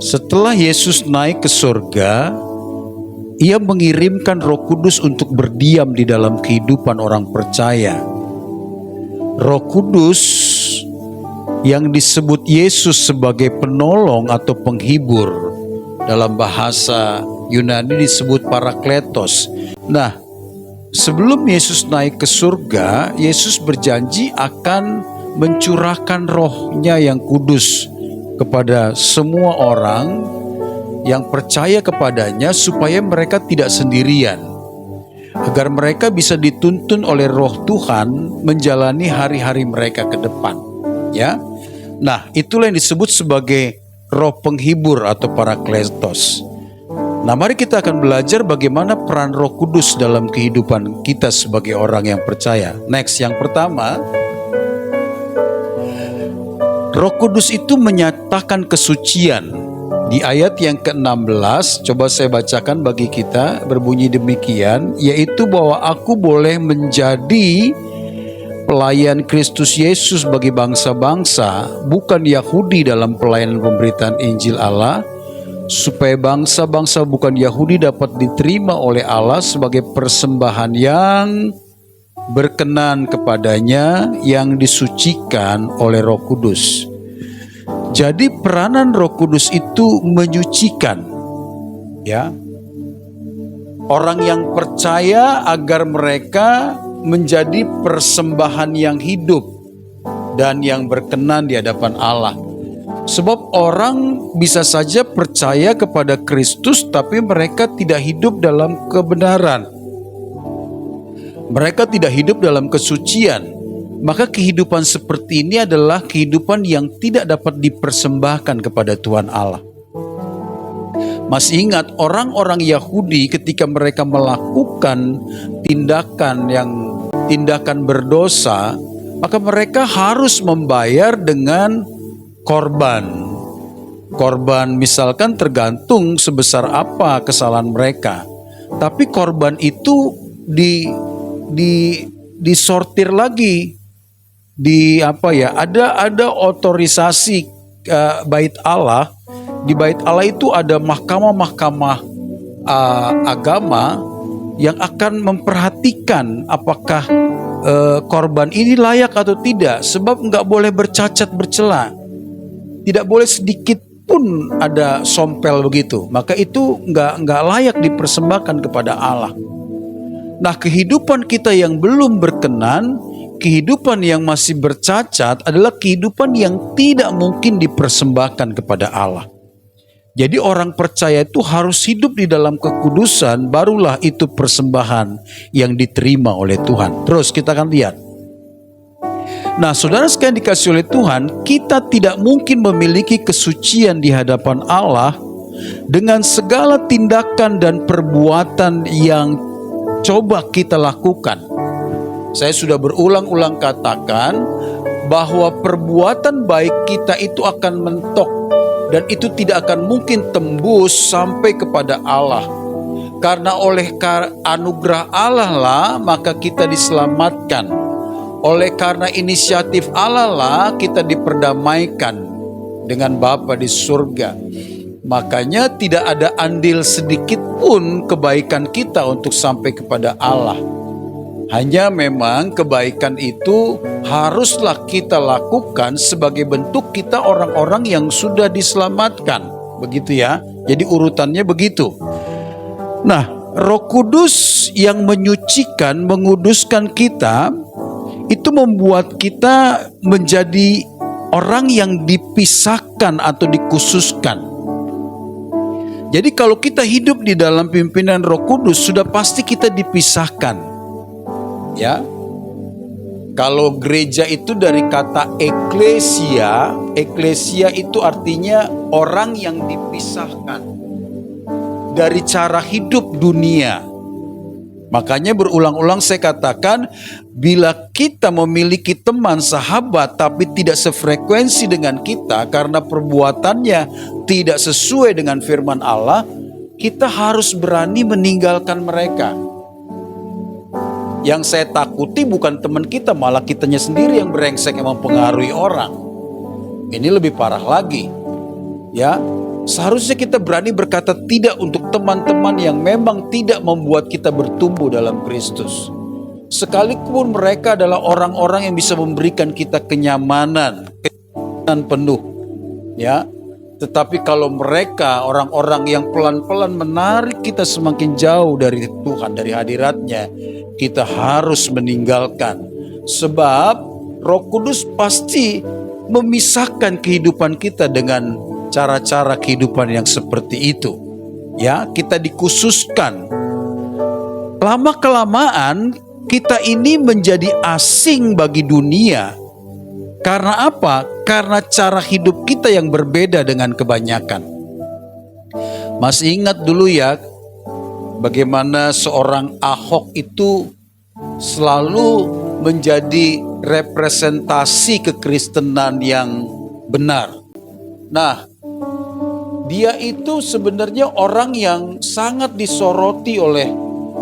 Setelah Yesus naik ke surga, Ia mengirimkan Roh Kudus untuk berdiam di dalam kehidupan orang percaya. Roh Kudus yang disebut Yesus sebagai penolong atau penghibur, dalam bahasa Yunani disebut Parakletos. Nah, sebelum Yesus naik ke surga, Yesus berjanji akan mencurahkan Roh-Nya yang kudus kepada semua orang yang percaya kepadanya supaya mereka tidak sendirian, agar mereka bisa dituntun oleh Roh Tuhan menjalani hari-hari mereka ke depan. Ya, nah itulah yang disebut sebagai Roh penghibur atau Parakletos. Nah, mari kita akan belajar bagaimana peran Roh Kudus dalam kehidupan kita sebagai orang yang percaya. Next, yang pertama, Roh Kudus itu menyatakan kesucian. Di ayat yang ke-16, coba saya bacakan bagi kita, berbunyi demikian, yaitu bahwa aku boleh menjadi pelayan Kristus Yesus bagi bangsa-bangsa, bukan Yahudi dalam pelayanan pemberitaan Injil Allah, supaya bangsa-bangsa bukan Yahudi dapat diterima oleh Allah sebagai persembahan yang berkenan kepadanya, yang disucikan oleh Roh Kudus. Jadi peranan Roh Kudus itu menyucikan, ya, orang yang percaya agar mereka menjadi persembahan yang hidup dan yang berkenan di hadapan Allah. Sebab orang bisa saja percaya kepada Kristus tapi mereka tidak hidup dalam kebenaran. Mereka tidak hidup dalam kesucian. Maka kehidupan seperti ini adalah kehidupan yang tidak dapat dipersembahkan kepada Tuhan Allah. Masih ingat orang-orang Yahudi ketika mereka melakukan tindakan berdosa, maka mereka harus membayar dengan korban. Korban misalkan tergantung sebesar apa kesalahan mereka. Tapi korban itu disortir lagi. Ada otorisasi bait Allah. Di bait Allah itu ada mahkamah-mahkamah agama yang akan memperhatikan apakah korban ini layak atau tidak, sebab nggak boleh bercacat bercela, tidak boleh sedikit pun ada sompel begitu, maka itu nggak layak dipersembahkan kepada Allah. Nah, kehidupan kita yang belum berkenan, kehidupan yang masih bercacat adalah kehidupan yang tidak mungkin dipersembahkan kepada Allah. Jadi orang percaya itu harus hidup di dalam kekudusan, barulah itu persembahan yang diterima oleh Tuhan. Terus kita akan lihat. Nah, saudara sekalian dikasih oleh Tuhan, kita tidak mungkin memiliki kesucian di hadapan Allah dengan segala tindakan dan perbuatan yang coba kita lakukan. Saya sudah berulang-ulang katakan bahwa perbuatan baik kita itu akan mentok dan itu tidak akan mungkin tembus sampai kepada Allah. Karena oleh anugerah Allah lah maka kita diselamatkan. Oleh karena inisiatif Allah lah kita diperdamaikan dengan Bapa di surga. Makanya tidak ada andil sedikit pun kebaikan kita untuk sampai kepada Allah. Hanya memang kebaikan itu haruslah kita lakukan sebagai bentuk kita orang-orang yang sudah diselamatkan. Begitu ya. Jadi urutannya begitu. Nah, Roh Kudus yang menyucikan, menguduskan kita, itu membuat kita menjadi orang yang dipisahkan atau dikhususkan. Jadi kalau kita hidup di dalam pimpinan Roh Kudus, sudah pasti kita dipisahkan. Ya, kalau gereja itu dari kata eklesia, eklesia itu artinya orang yang dipisahkan dari cara hidup dunia. Makanya berulang-ulang saya katakan, bila kita memiliki teman sahabat tapi tidak sefrekuensi dengan kita karena perbuatannya tidak sesuai dengan firman Allah, kita harus berani meninggalkan mereka. Yang saya takuti bukan teman kita, malah kitanya sendiri yang brengsek, yang mempengaruhi orang. Ini lebih parah lagi. Ya, Seharusnya kita berani berkata tidak untuk teman-teman yang memang tidak membuat kita bertumbuh dalam Kristus. Sekalipun mereka adalah orang-orang yang bisa memberikan kita kenyamanan penuh, ya. Tetapi kalau mereka orang-orang yang pelan-pelan menarik kita semakin jauh dari Tuhan, dari hadiratnya, kita harus meninggalkan. Sebab Roh Kudus pasti memisahkan kehidupan kita dengan cara-cara kehidupan yang seperti itu. Ya, kita dikhususkan. Lama-kelamaan kita ini menjadi asing bagi dunia. Karena apa? Karena cara hidup kita yang berbeda dengan kebanyakan. Masih ingat dulu ya, bagaimana seorang Ahok itu selalu menjadi representasi kekristenan yang benar. Nah, dia itu sebenarnya orang yang sangat disoroti oleh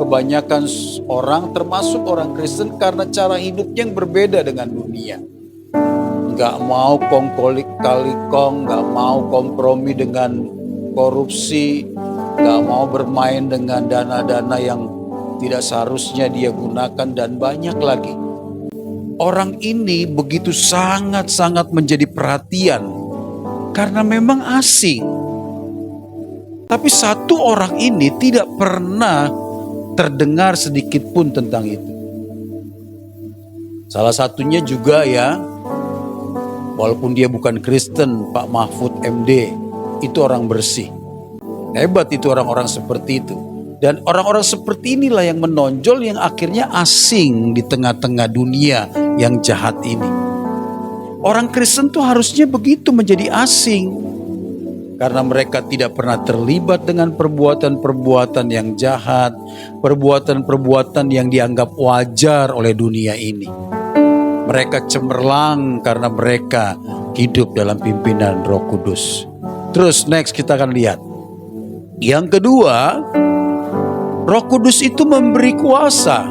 kebanyakan orang, termasuk orang Kristen, karena cara hidupnya yang berbeda dengan dunia. Gak mau kongkolik kalikong, gak mau kompromi dengan korupsi, gak mau bermain dengan dana-dana yang tidak seharusnya dia gunakan, dan banyak lagi. Orang ini begitu sangat-sangat menjadi perhatian karena memang asing. Tapi satu orang ini tidak pernah terdengar sedikit pun tentang itu. Salah satunya juga ya, walaupun dia bukan Kristen, Pak Mahfud MD, itu orang bersih. Hebat itu orang-orang seperti itu. Dan orang-orang seperti inilah yang menonjol, yang akhirnya asing di tengah-tengah dunia yang jahat ini. Orang Kristen tuh harusnya begitu, menjadi asing. Karena mereka tidak pernah terlibat dengan perbuatan-perbuatan yang jahat, perbuatan-perbuatan yang dianggap wajar oleh dunia ini. Mereka cemerlang karena mereka hidup dalam pimpinan Roh Kudus. Terus next kita akan lihat. Yang kedua, Roh Kudus itu memberi kuasa.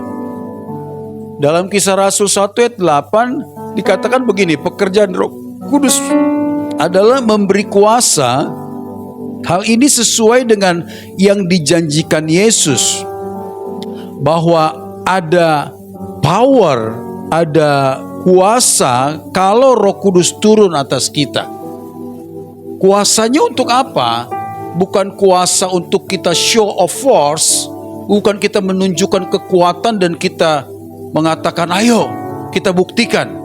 Dalam Kisah Rasul 1 ayat 8 dikatakan begini, pekerjaan Roh Kudus adalah memberi kuasa. Hal ini sesuai dengan yang dijanjikan Yesus, bahwa ada power, ada kuasa kalau Roh Kudus turun atas kita. Kuasanya untuk apa? Bukan kuasa untuk kita show of force, bukan kita menunjukkan kekuatan dan kita mengatakan ayo kita buktikan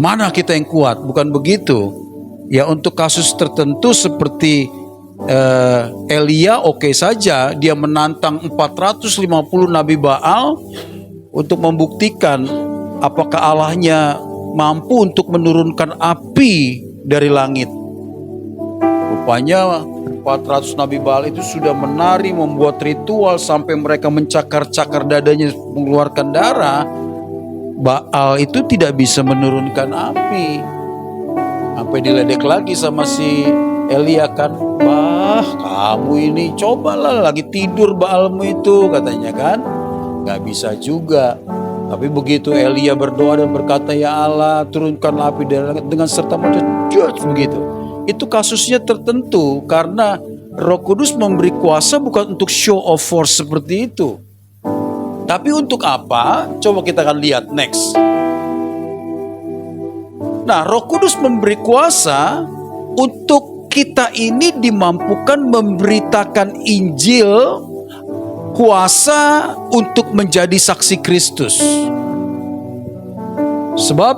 mana kita yang kuat, bukan begitu. Ya, untuk kasus tertentu seperti Elia, oke saja dia menantang 450 Nabi Baal untuk membuktikan apakah Allahnya mampu untuk menurunkan api dari langit. Rupanya 400 Nabi Baal itu sudah menari, membuat ritual sampai mereka mencakar-cakar dadanya mengeluarkan darah. Baal itu tidak bisa menurunkan api. Sampai diledek lagi sama si Elia kan, "Bah, kamu ini cobalah, lagi tidur Baalmu itu," katanya kan. Gak bisa juga. Tapi begitu Elia berdoa dan berkata, "Ya Allah, turunkanlah api dari langit," dengan serta merta begitu. Itu kasusnya tertentu karena Roh Kudus memberi kuasa bukan untuk show of force seperti itu. Tapi untuk apa? Coba kita akan lihat next. Nah, Roh Kudus memberi kuasa untuk kita ini dimampukan memberitakan Injil, kuasa untuk menjadi saksi Kristus. Sebab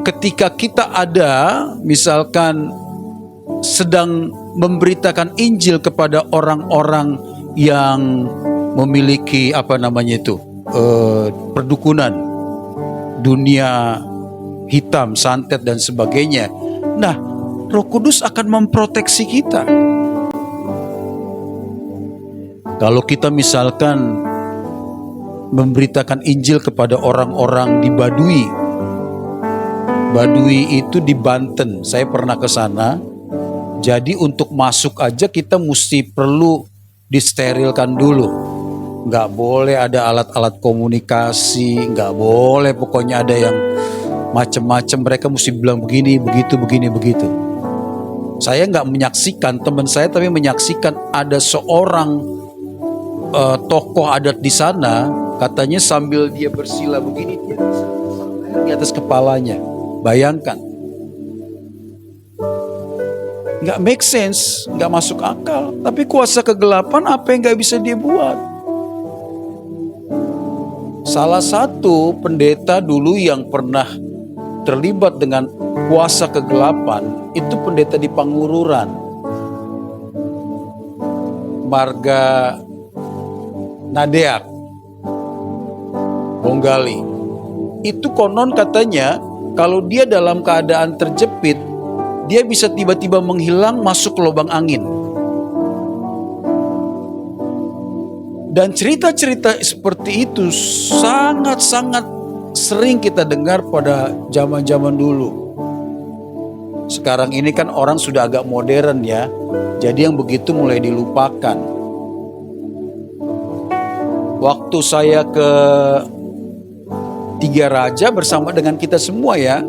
ketika kita ada, misalkan sedang memberitakan Injil kepada orang-orang yang memiliki perdukunan, dunia hitam, santet dan sebagainya. Nah, Roh Kudus akan memproteksi kita. Kalau kita misalkan memberitakan Injil kepada orang-orang di Baduy. Baduy itu di Banten, saya pernah ke sana. Jadi untuk masuk aja kita mesti perlu disterilkan dulu. Nggak boleh ada alat-alat komunikasi, nggak boleh pokoknya ada yang macam-macam. Mereka mesti bilang begini, begitu, begini, begitu. Saya nggak menyaksikan, teman saya tapi menyaksikan ada seorang tokoh adat di sana, katanya sambil dia bersila begini, dia bisa air di atas kepalanya. Bayangkan. Nggak make sense, nggak masuk akal. Tapi kuasa kegelapan apa yang nggak bisa dia buat? Salah satu pendeta dulu yang pernah terlibat dengan kuasa kegelapan itu pendeta di Pangururan, Marga Nadeak, Bonggali. Itu konon katanya kalau dia dalam keadaan terjepit, dia bisa tiba-tiba menghilang masuk ke lubang angin. Dan cerita-cerita seperti itu sangat-sangat sering kita dengar pada zaman-zaman dulu. Sekarang ini kan orang sudah agak modern ya, jadi yang begitu mulai dilupakan. Waktu saya ke Tiga Raja bersama dengan kita semua ya,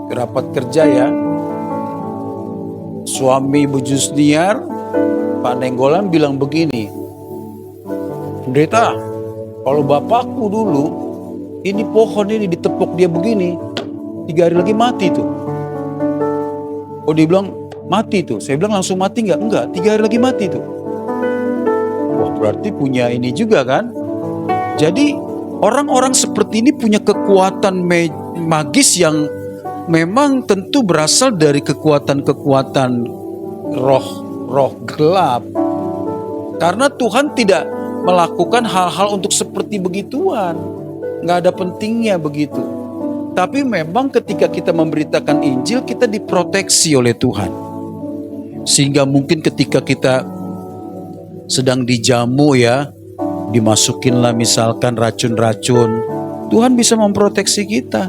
ke rapat kerja ya, suami Bu Jusniar, Pak Nenggolan bilang begini, pendeta, kalau bapakku dulu, ini pohon ini ditepuk dia begini, 3 hari lagi mati tuh. Oh dia bilang mati tuh, saya bilang langsung mati nggak? Enggak, 3 hari lagi mati tuh. Wah berarti punya ini juga kan. Jadi orang-orang seperti ini punya kekuatan magis yang memang tentu berasal dari kekuatan-kekuatan roh gelap. Karena Tuhan tidak melakukan hal-hal untuk seperti begituan. Nggak ada pentingnya begitu. Tapi memang ketika kita memberitakan Injil, kita diproteksi oleh Tuhan. Sehingga mungkin ketika kita sedang dijamu ya, dimasukinlah misalkan racun-racun, Tuhan bisa memproteksi kita.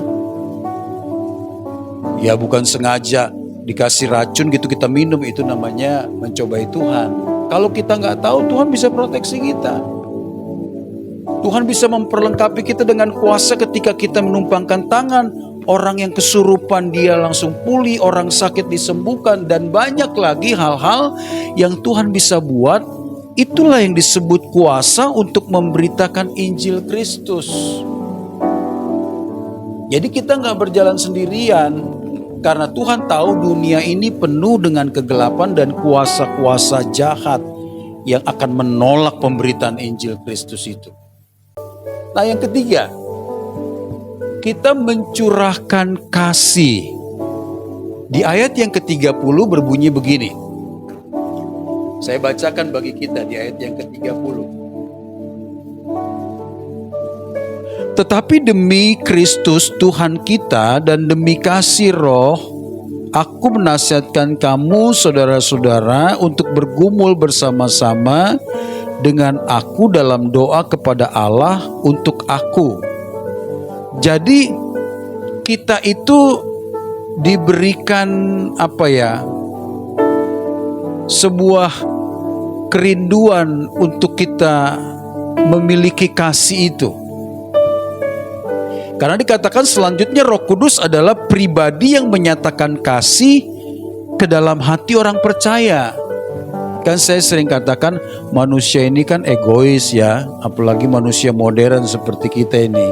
Ya bukan sengaja dikasih racun gitu kita minum, itu namanya mencobai Tuhan. Kalau kita nggak tahu, Tuhan bisa proteksi kita. Tuhan bisa memperlengkapi kita dengan kuasa ketika kita menumpangkan tangan. Orang yang kesurupan dia langsung pulih, orang sakit disembuhkan, dan banyak lagi hal-hal yang Tuhan bisa buat. Itulah yang disebut kuasa untuk memberitakan Injil Kristus. Jadi kita nggak berjalan sendirian, karena Tuhan tahu dunia ini penuh dengan kegelapan dan kuasa-kuasa jahat yang akan menolak pemberitaan Injil Kristus itu. Nah yang ketiga, kita mencurahkan kasih. Di ayat yang ke-30 berbunyi begini. Saya bacakan bagi kita di ayat yang ke-30. Tetapi demi Kristus Tuhan kita dan demi kasih Roh, aku menasihatkan kamu saudara-saudara untuk bergumul bersama-sama dengan aku dalam doa kepada Allah untuk aku. Jadi kita itu diberikan sebuah kerinduan untuk kita memiliki kasih itu. Karena dikatakan selanjutnya Roh Kudus adalah pribadi yang menyatakan kasih ke dalam hati orang percaya. Kan saya sering katakan manusia ini kan egois ya, apalagi manusia modern seperti kita ini.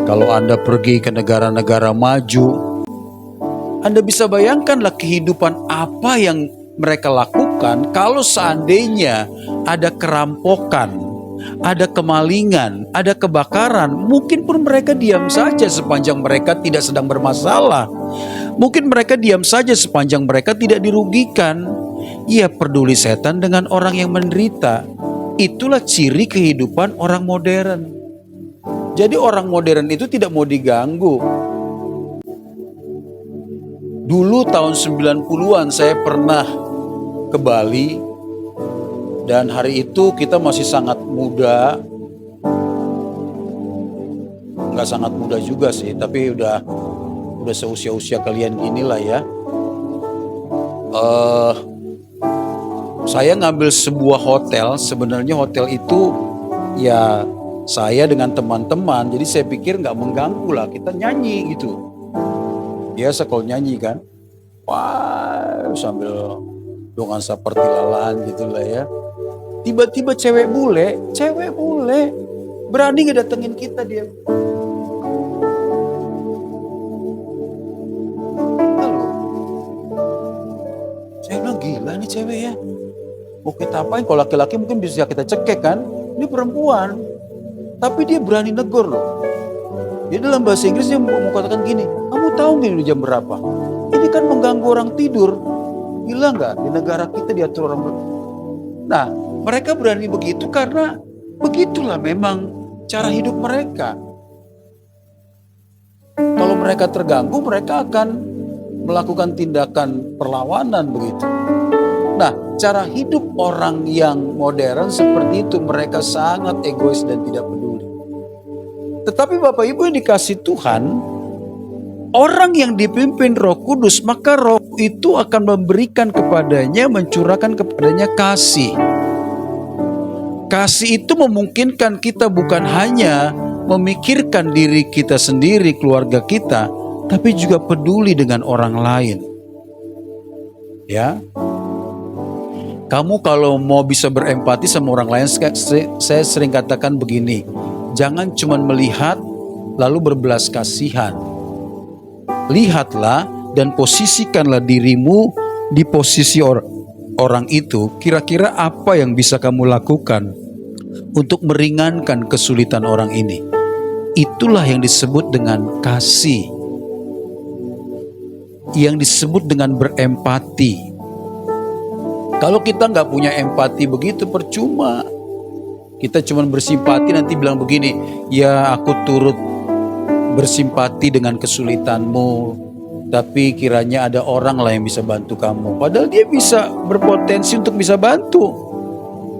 Kalau Anda pergi ke negara-negara maju, Anda bisa bayangkanlah kehidupan apa yang mereka lakukan kalau seandainya ada kerampokan, ada kemalingan, ada kebakaran. Mungkin pun mereka diam saja sepanjang mereka tidak sedang bermasalah. Mungkin mereka diam saja sepanjang mereka tidak dirugikan. Ia peduli setan dengan orang yang menderita. Itulah ciri kehidupan orang modern. Jadi orang modern itu tidak mau diganggu. Dulu tahun 90-an saya pernah ke Bali. Dan hari itu kita masih sangat muda. Nggak sangat muda juga sih, tapi udah seusia-usia kalian inilah ya. Saya ngambil sebuah hotel. Sebenarnya hotel itu ya saya dengan teman-teman. Jadi saya pikir nggak mengganggu lah, kita nyanyi gitu. Biasa kalau nyanyi kan. wah sambil dengan seperti lalaan gitulah ya. Tiba-tiba cewek bule berani ngedatengin kita dia. Lalu saya bilang gila nih cewek ya. Mau kita apain? Kalau laki-laki mungkin bisa kita cekek kan. Ini perempuan. Tapi dia berani negor loh. Dia dalam bahasa Inggris dia mau katakan gini. Kamu tahu nggak ini jam berapa? Ini kan mengganggu orang tidur. Gila nggak? Di negara kita diatur orang. Nah, mereka berani begitu karena begitulah memang cara hidup mereka. Kalau mereka terganggu, mereka akan melakukan tindakan perlawanan begitu. Nah, cara hidup orang yang modern seperti itu, mereka sangat egois dan tidak peduli. Tetapi Bapak Ibu yang dikasih Tuhan, orang yang dipimpin Roh Kudus, maka Roh itu akan memberikan kepadanya, mencurahkan kepadanya kasih. Kasih itu memungkinkan kita bukan hanya memikirkan diri kita sendiri, keluarga kita, tapi juga peduli dengan orang lain. Ya, kamu kalau mau bisa berempati sama orang lain, saya sering katakan begini, jangan cuma melihat lalu berbelas kasihan. Lihatlah dan posisikanlah dirimu di posisi orang itu, kira-kira apa yang bisa kamu lakukan untuk meringankan kesulitan orang ini. Itulah yang disebut dengan kasih, yang disebut dengan berempati. Kalau kita nggak punya empati begitu percuma. Kita cuma bersimpati nanti bilang begini, ya aku turut bersimpati dengan kesulitanmu, tapi kiranya ada orang lah yang bisa bantu kamu. Padahal dia bisa berpotensi untuk bisa bantu,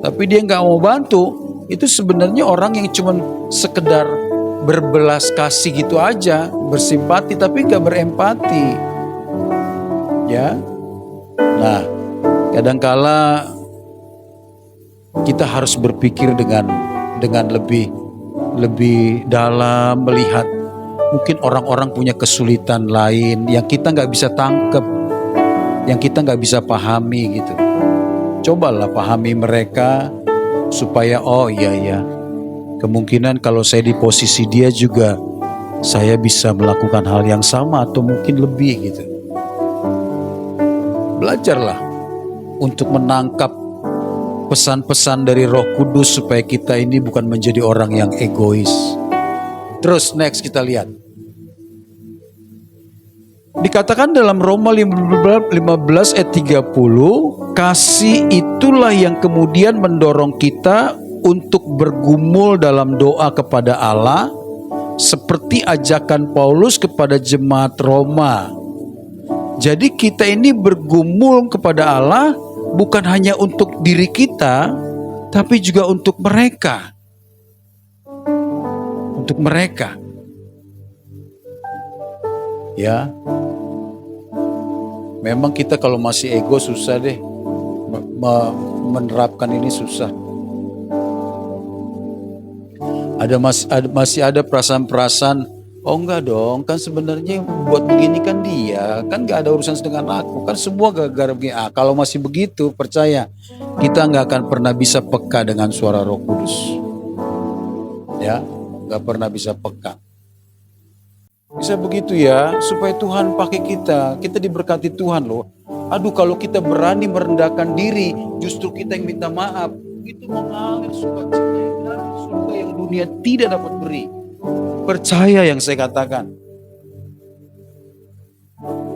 tapi dia nggak mau bantu. Itu sebenarnya orang yang cuma sekedar berbelas kasih gitu aja, bersimpati tapi nggak berempati. Ya, nah kadangkala kita harus berpikir dengan lebih dalam, melihat mungkin orang-orang punya kesulitan lain yang kita nggak bisa tangkep, yang kita nggak bisa pahami gitu. Cobalah pahami mereka supaya oh iya, kemungkinan kalau saya di posisi dia juga saya bisa melakukan hal yang sama atau mungkin lebih gitu. Belajarlah untuk menangkap pesan-pesan dari Roh Kudus supaya kita ini bukan menjadi orang yang egois. Terus next kita lihat. Dikatakan dalam Roma 15 ayat 30, kasih itulah yang kemudian mendorong kita untuk bergumul dalam doa kepada Allah seperti ajakan Paulus kepada jemaat Roma. Jadi kita ini bergumul kepada Allah bukan hanya untuk diri kita, tapi juga untuk mereka. Untuk mereka. Ya. Memang kita kalau masih ego susah deh. Menerapkan ini susah. Masih ada perasaan-perasaan, oh enggak dong, kan sebenarnya buat begini kan dia, kan gak ada urusan dengan aku, kan semua gara-gara begini. Kalau masih begitu, percaya kita gak akan pernah bisa peka dengan suara Roh Kudus. Ya, gak pernah bisa peka. Bisa begitu ya, supaya Tuhan pakai kita diberkati Tuhan loh. Aduh, kalau kita berani merendahkan diri, justru kita yang minta maaf, itu mengalir sukacita dari surga yang dunia tidak dapat beri. Percaya yang saya katakan.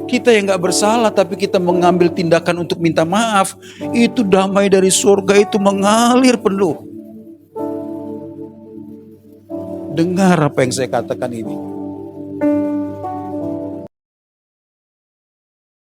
Kita yang gak bersalah tapi kita mengambil tindakan untuk minta maaf, itu damai dari surga itu mengalir penuh. Dengar apa yang saya katakan ini.